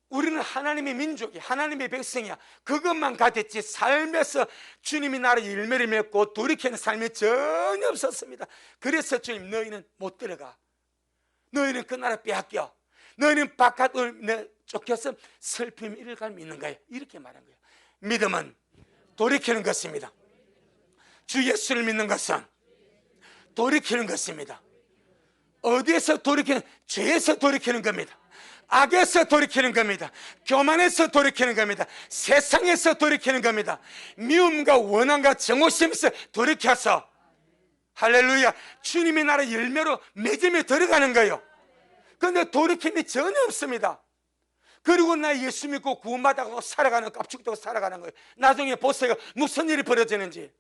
우리는 하나님의 민족이 하나님의 백성이야 그것만 가졌지 삶에서 주님이 나를 열매를 맺고 돌이키는 삶이 전혀 없었습니다. 그래서 주님 너희는 못 들어가. 너희는 그 나라 빼앗겨. 너희는 바깥으로 쫓겨서 슬픔이 이를 갈면 있는 거예요. 이렇게 말한 거예요. 믿음은 돌이키는 것입니다. 주 예수를 믿는 것은 돌이키는 것입니다. 어디에서 돌이키는? 죄에서 돌이키는 겁니다. 악에서 돌이키는 겁니다. 교만에서 돌이키는 겁니다. 세상에서 돌이키는 겁니다. 미움과 원한과 정오심에서 돌이켜서 할렐루야 주님의 나라 열매로 맺음에 들어가는 거예요. 그런데 돌이킴이 전혀 없습니다. 그리고 나 예수 믿고 구원받아서 살아가는 깝죽되고 살아가는 거예요. 나중에 보세요 무슨 일이 벌어지는지.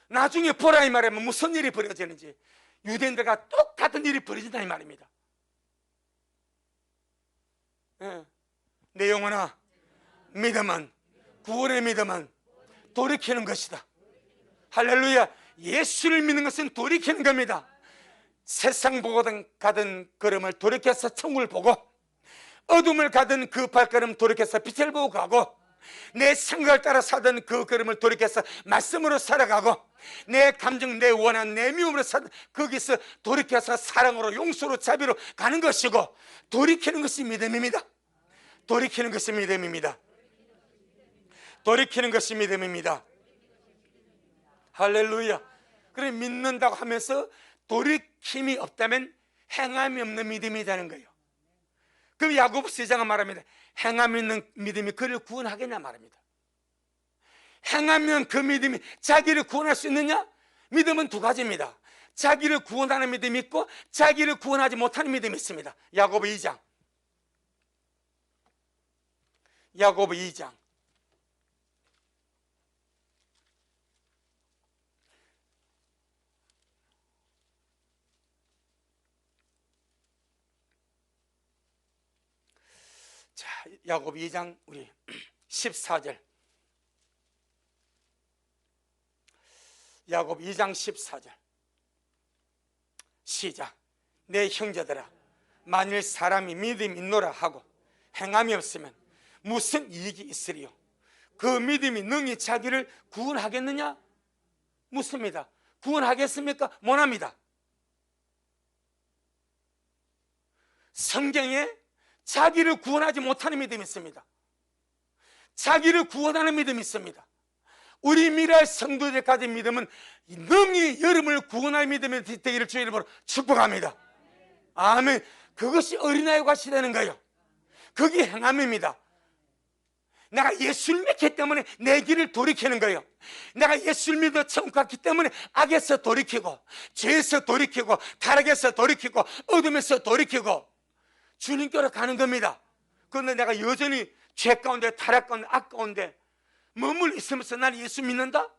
나중에 보라 이 말이면 무슨 일이 벌어지는지. 유대인들과 똑같은 일이 벌어진다 이 말입니다. 내 영혼아 믿음은 구원의 믿음은 돌이키는 것이다. 할렐루야. 예수를 믿는 것은 돌이키는 겁니다. 세상 보고 가던 걸음을 돌이켜서 천국을 보고 어둠을 가던 그 발걸음 돌이켜서 빛을 보고 가고 내 생각을 따라 사던 그 걸음을 돌이켜서 말씀으로 살아가고 내 감정, 내 원한, 내 미움으로 사던 거기서 돌이켜서 사랑으로 용서로 자비로 가는 것이고 돌이키는 것이 믿음입니다. 돌이키는 것이 믿음입니다. 돌이키는 것이 믿음입니다. 할렐루야. 그래 믿는다고 하면서 돌이킴이 없다면 행함이 없는 믿음이라는 거예요. 그럼 야고보서 2장은 말합니다. 행함이 있는 믿음이 그를 구원하겠냐 말합니다. 행하면 그 믿음이 자기를 구원할 수 있느냐? 믿음은 두 가지입니다. 자기를 구원하는 믿음이 있고 자기를 구원하지 못하는 믿음이 있습니다. 야고보 2장. 야고보 2장. 자, 야고보 2장 우리 14절. 야고보 2장 14절. 시작. 내 형제들아 만일 사람이 믿음이 있노라 하고 행함이 없으면 무슨 이익이 있으리요? 그 믿음이 능히 자기를 구원하겠느냐? 묻습니다. 구원하겠습니까? 못합니다. 성경에 자기를 구원하지 못하는 믿음이 있습니다. 자기를 구원하는 믿음이 있습니다. 우리 미래의 성도들 가진 믿음은 능히 여러분을 구원할 믿음이 되기를 주의 이름으로 축복합니다. 아멘. 그것이 어린아이와 같이 되는 거예요. 그게 행함입니다. 내가 예수를 믿기 때문에 내 길을 돌이키는 거예요. 내가 예수를 믿어 천국 갔기 때문에 악에서 돌이키고 죄에서 돌이키고 타락에서 돌이키고 어둠에서 돌이키고 주님께로 가는 겁니다. 그런데 내가 여전히 죄 가운데 타락 가운데 악 가운데 머물러 있으면서 나는 예수 믿는다?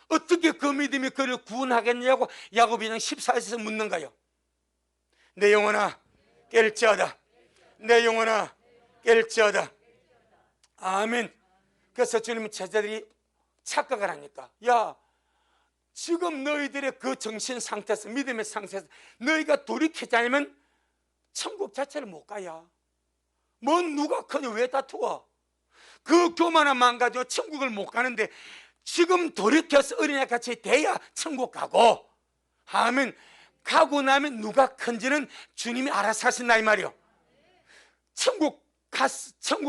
어떻게 그 믿음이 그를 구원하겠냐고 야고보 2장 14절에서 묻는 거예요. 내 영혼아 깰지어다 내 영혼아 깰지어다. 아멘. 그래서 주님은 제자들이 착각을 하니까, 야, 지금 너희들의 그 정신 상태에서, 믿음의 상태에서 너희가 돌이키지 않으면 천국 자체를 못 가야. 뭔 누가 커니 왜 다투어? 그 교만한 마음 가지고 천국을 못 가는데 지금 돌이켜서 어린애같이 돼야 천국 가고, 아멘. 가고 나면 누가 큰지는 주님이 알아서 하신다 이 말이요. 천국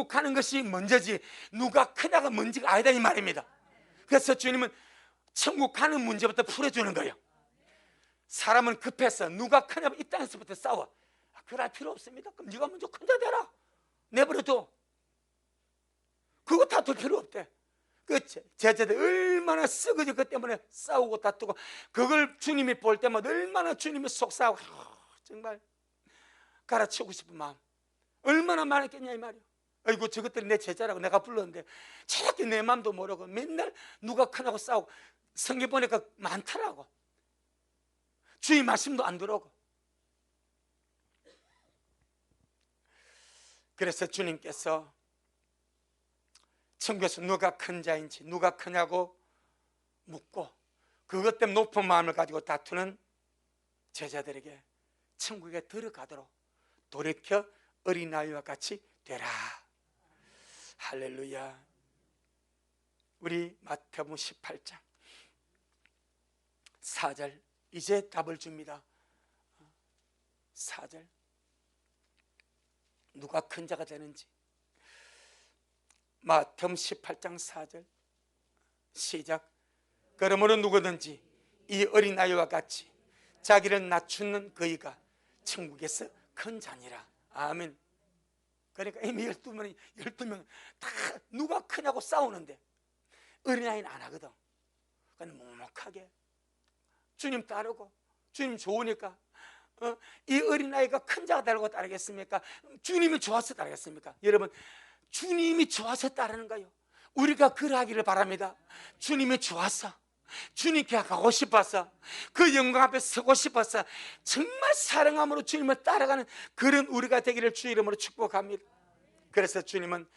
가는 것이 먼저지 누가 크냐가 먼저가 아니다 이 말입니다. 그래서 주님은 천국 가는 문제부터 풀어주는 거예요. 사람은 급해서 누가 크냐면 이 땅에서부터 싸워. 그럴 필요 없습니다. 그럼 네가 먼저 큰 자 되라. 내버려둬. 그거 다툴 필요 없대. 그 제자들 얼마나 썩어져 그 때문에 싸우고 다투고, 그걸 주님이 볼 때마다 얼마나 주님이 속상하고 정말 갈아치우고 싶은 마음 얼마나 많았겠냐 이 말이야. 아이고 저것들이 내 제자라고 내가 불렀는데 저렇게 내 마음도 모르고 맨날 누가 크냐고 싸우고, 성경 보니까 많더라고. 주의 말씀도 안 들어오고. 그래서 주님께서 천국에서 누가 큰 자인지, 누가 크냐고 묻고, 그것 때문에 높은 마음을 가지고 다투는 제자들에게 천국에 들어가도록 돌이켜 어린아이와 같이 되라. 할렐루야. 우리 마태복음 18장 4절, 이제 답을 줍니다. 4절, 누가 큰 자가 되는지. 마태복음 18장 4절 시작. 그러므로 누구든지 이 어린아이와 같이 자기를 낮추는 그이가 천국에서 큰 자니라. 아멘. 그러니까 이미 12명 다 누가 크냐고 싸우는데 어린아이는 안 하거든. 그냥 묵묵하게 주님 따르고, 주님 좋으니까. 이 어린아이가 큰 자가 되려고 따르겠습니까? 주님이 좋아서 따르겠습니까? 여러분, 주님이 좋아서 따르는 거예요. 우리가 그러하기를 바랍니다. 주님이 좋아서, 주님께 가고 싶어서, 그 영광 앞에 서고 싶어서 정말 사랑함으로 주님을 따라가는 그런 우리가 되기를 주 이름으로 축복합니다. 그래서 주님은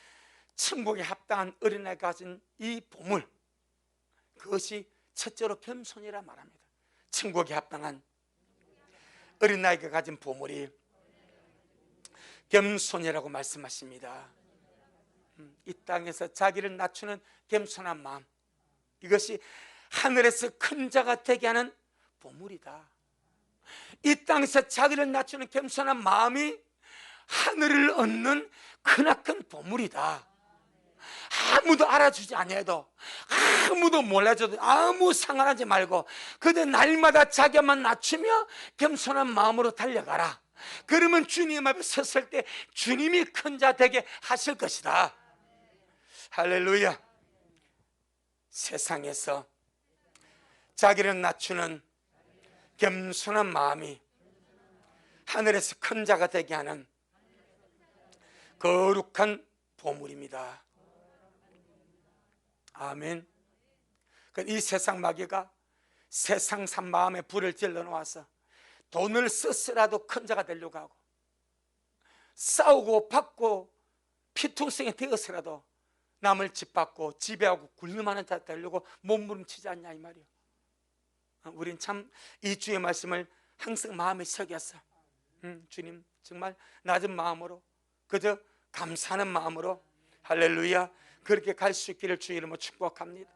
천국에 합당한 어린아이가 가진 이 보물, 그것이 첫째로 겸손이라 말합니다. 천국에 합당한 어린아이가 가진 보물이 겸손이라고 말씀하십니다. 이 땅에서 자기를 낮추는 겸손한 마음, 이것이 하늘에서 큰 자가 되게 하는 보물이다. 이 땅에서 자기를 낮추는 겸손한 마음이 하늘을 얻는 크나큰 보물이다. 아무도 알아주지 않아도, 아무도 몰라줘도 아무 상관하지 말고 그저 날마다 자기만 낮추며 겸손한 마음으로 달려가라. 그러면 주님 앞에 섰을 때 주님이 큰 자 되게 하실 것이다. 할렐루야. 세상에서 자기를 낮추는 겸손한 마음이 하늘에서 큰 자가 되게 하는 거룩한 보물입니다. 아멘. 이 세상 마귀가 세상 산 마음에 불을 질러 놓아서 돈을 써서라도 큰 자가 되려고 하고, 싸우고 받고 피통성이 되어서라도 남을 짓밟고 지배하고 굴림하는 자 되려고 몸부림치지 않냐 이 말이에요. 우린 참 이 주의 말씀을 항상 마음에 새겨서 주님 정말 낮은 마음으로, 그저 감사하는 마음으로, 할렐루야, 그렇게 갈 수 있기를 주 이름으로 축복합니다.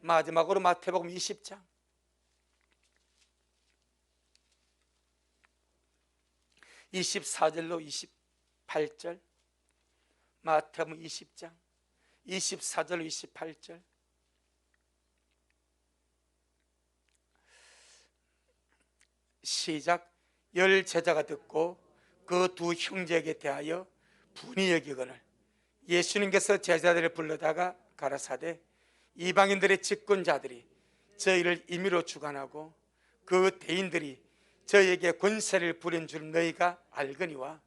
마지막으로 마태복음 20장 24절로 28절, 마태복음 20장 24절로 28절. 시작. 열 제자가 듣고 그 두 형제에게 대하여 분이 여기거늘 예수님께서 제자들을 불러다가 가라사대, 이방인들의 집권자들이 저희를 임의로 주관하고 그 대인들이 저희에게 권세를 부린 줄 너희가 알거니와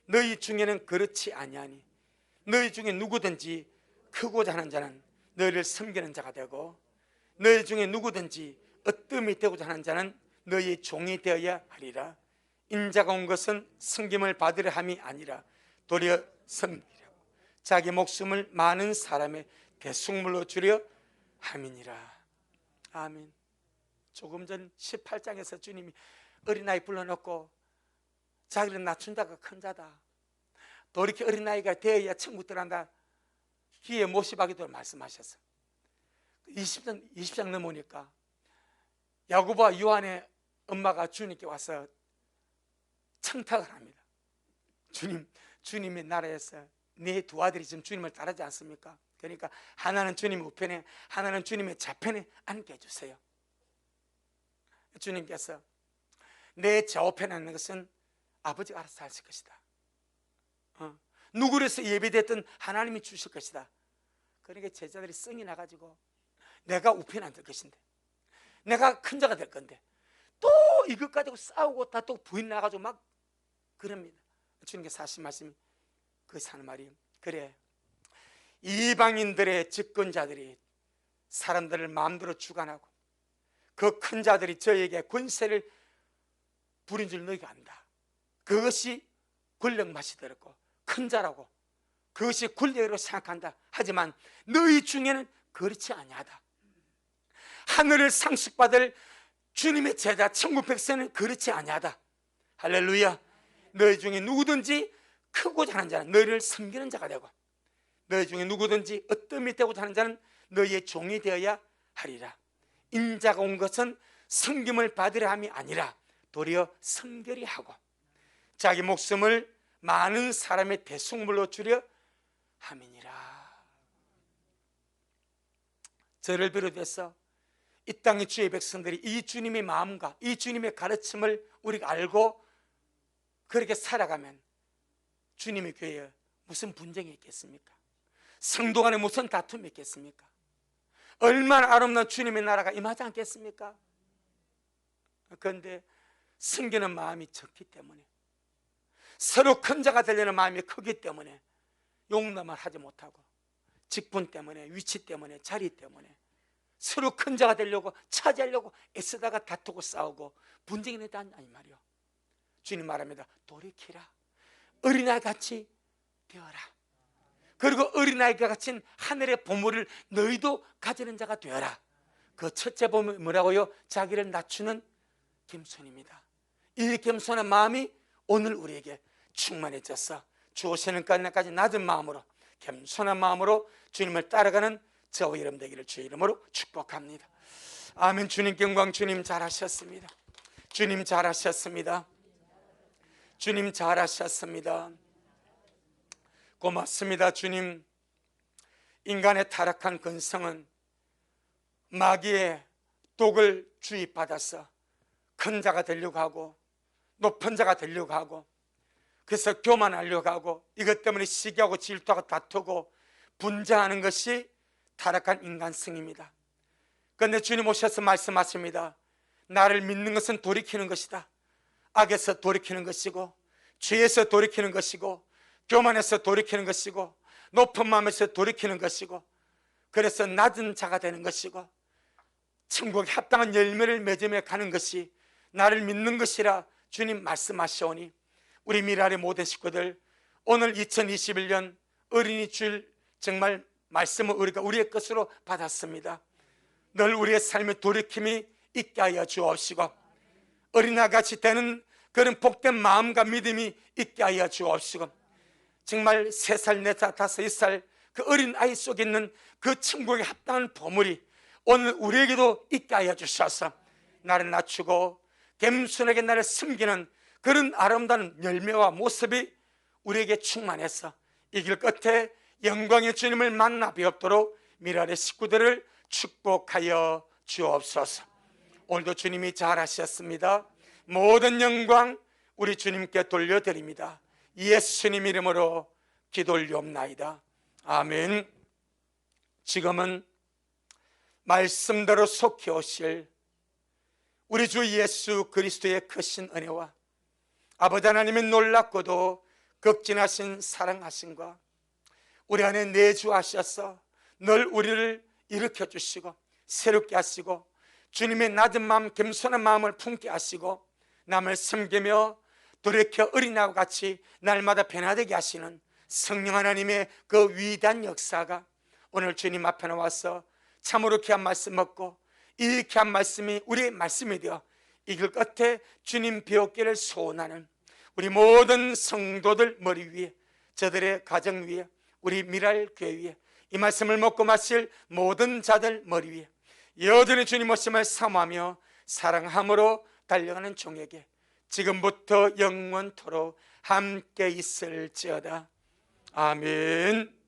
너희 중에는 그렇지 아니하니 너희 중에 누구든지 크고자 하는 자는 너희를 섬기는 자가 되고 너희 중에 누구든지 으뜸이 되고자 하는 자는 너희 종이 되어야 하리라. 인자가 온 것은 섬김을 받으려 함이 아니라 도리어 섬기려고 자기 목숨을 많은 사람의 대속물로 주려 함이니라. 아멘. 조금 전 18장에서 주님이 어린아이 불러놓고 자기를 낮춘 자가 큰 자다, 또 이렇게 어린아이가 되어야 천국 들어간다, 귀에 못이 박이도록 말씀하셨어요. 20장 넘으니까 야고보와 요한의 엄마가 주님께 와서 청탁을 합니다. 주님의 나라에서 네 두 아들이 지금 주님을 따르지 않습니까? 그러니까 하나는 주님의 우편에, 하나는 주님의 좌편에 앉게 해주세요. 주님께서 내 좌우편에 앉는 것은 아버지가 알아서 하실 것이다. 누구로서 예비됐든 하나님이 주실 것이다. 그러니까 제자들이 성이 나가지고 내가 우편에 앉을 것인데, 내가 큰 자가 될 건데 또 이것 가지고 싸우고 다 또 부인 나가지고 막 그럽니다. 주님께서 하신 말씀이 그 사는 말이, 그래, 이방인들의 집권자들이 사람들을 마음대로 주관하고 그 큰 자들이 저에게 권세를 부린 줄 너희가 안다. 그것이 권력 맛이 들었고 큰 자라고 그것이 권력으로 생각한다. 하지만 너희 중에는 그렇지 아니하다. 하늘을 상속받을 주님의 제자 천국 백성은 그렇지 아니하다. 할렐루야. 너희 중에 누구든지 크고자 하는 자는 너희를 섬기는 자가 되고, 너희 중에 누구든지 어떤 되고자 하는 자는 너희의 종이 되어야 하리라. 인자가 온 것은 섬김을 받으려 함이 아니라 도리어 섬기려 하고 자기 목숨을 많은 사람의 대속물로 주려 함이니라. 저를 비롯해서 이 땅의 주의 백성들이 이 주님의 마음과 이 주님의 가르침을 우리가 알고 그렇게 살아가면 주님의 교회에 무슨 분쟁이 있겠습니까? 성도 간에 무슨 다툼이 있겠습니까? 얼마나 아름다운 주님의 나라가 임하지 않겠습니까? 그런데 섬기는 마음이 적기 때문에, 서로 큰 자가 되려는 마음이 크기 때문에 용납을 하지 못하고, 직분 때문에, 위치 때문에, 자리 때문에 서로 큰 자가 되려고 차지하려고 애쓰다가 다투고 싸우고 분쟁이 되다니 말이요. 주님 말합니다. 돌이키라. 어린아이 같이 되어라. 그리고 어린아이가 같은 하늘의 보물을 너희도 가지는 자가 되어라. 그 첫째 보물이 뭐라고요? 자기를 낮추는 겸손입니다. 이 겸손한 마음이 오늘 우리에게 충만해져서 주 오시는 까지 낮은 마음으로, 겸손한 마음으로 주님을 따라가는 저와 여러분 되기를 주의 이름으로 축복합니다. 아멘. 주님 영광. 주님 잘하셨습니다. 주님 잘하셨습니다. 주님 잘하셨습니다. 고맙습니다. 주님, 인간의 타락한 근성은 마귀의 독을 주입받아서 큰 자가 되려고 하고 높은 자가 되려고 하고, 그래서 교만하려고 하고, 이것 때문에 시기하고 질투하고 다투고 분쟁하는 것이 타락한 인간성입니다. 그런데 주님 오셔서 말씀하십니다. 나를 믿는 것은 돌이키는 것이다. 악에서 돌이키는 것이고, 죄에서 돌이키는 것이고, 교만에서 돌이키는 것이고, 높은 마음에서 돌이키는 것이고, 그래서 낮은 자가 되는 것이고, 천국에 합당한 열매를 맺으며 가는 것이 나를 믿는 것이라 주님 말씀하시오니, 우리 미라의 모든 식구들, 오늘 2021년 어린이 주일 정말 말씀을 우리가 우리의 것으로 받았습니다. 늘 우리의 삶의 돌이킴이 있게 하여 주옵시고, 어린아이같이 되는 그런 복된 마음과 믿음이 있게 하여 주옵시고, 정말 3살, 4살, 5, 6살 그 어린아이 속에 있는 그 천국에 합당한 보물이 오늘 우리에게도 있게 하여 주셔서 나를 낮추고 겸손하게 나를 섬기는 그런 아름다운 열매와 모습이 우리에게 충만해서 이 길 끝에 영광의 주님을 만나 뵙도록 미라의 식구들을 축복하여 주옵소서. 오늘도 주님이 잘하셨습니다. 모든 영광 우리 주님께 돌려드립니다. 예수님 이름으로 기도 올리옵나이다. 아멘. 지금은 말씀대로 속히 오실 우리 주 예수 그리스도의 크신 은혜와 아버지 하나님의 놀랍고도 극진하신 사랑하심과 우리 안에 내주하셔서 늘 우리를 일으켜 주시고 새롭게 하시고 주님의 낮은 마음, 겸손한 마음을 품게 하시고 남을 섬기며 돌이켜 어린아이와 같이 날마다 변화되게 하시는 성령 하나님의 그 위대한 역사가 오늘 주님 앞에 나와서 참으로 귀한 말씀 먹고 이 귀한 말씀이 우리의 말씀이 되어 이 길 끝에 주님 배웠기를 소원하는 우리 모든 성도들 머리 위에, 저들의 가정 위에, 우리 미랄 교회 위에, 이 말씀을 먹고 마실 모든 자들 머리 위에 여전히 주님 오심을 사모하며 사랑함으로 달려가는 종에게 지금부터 영원토록 함께 있을지어다. 아멘.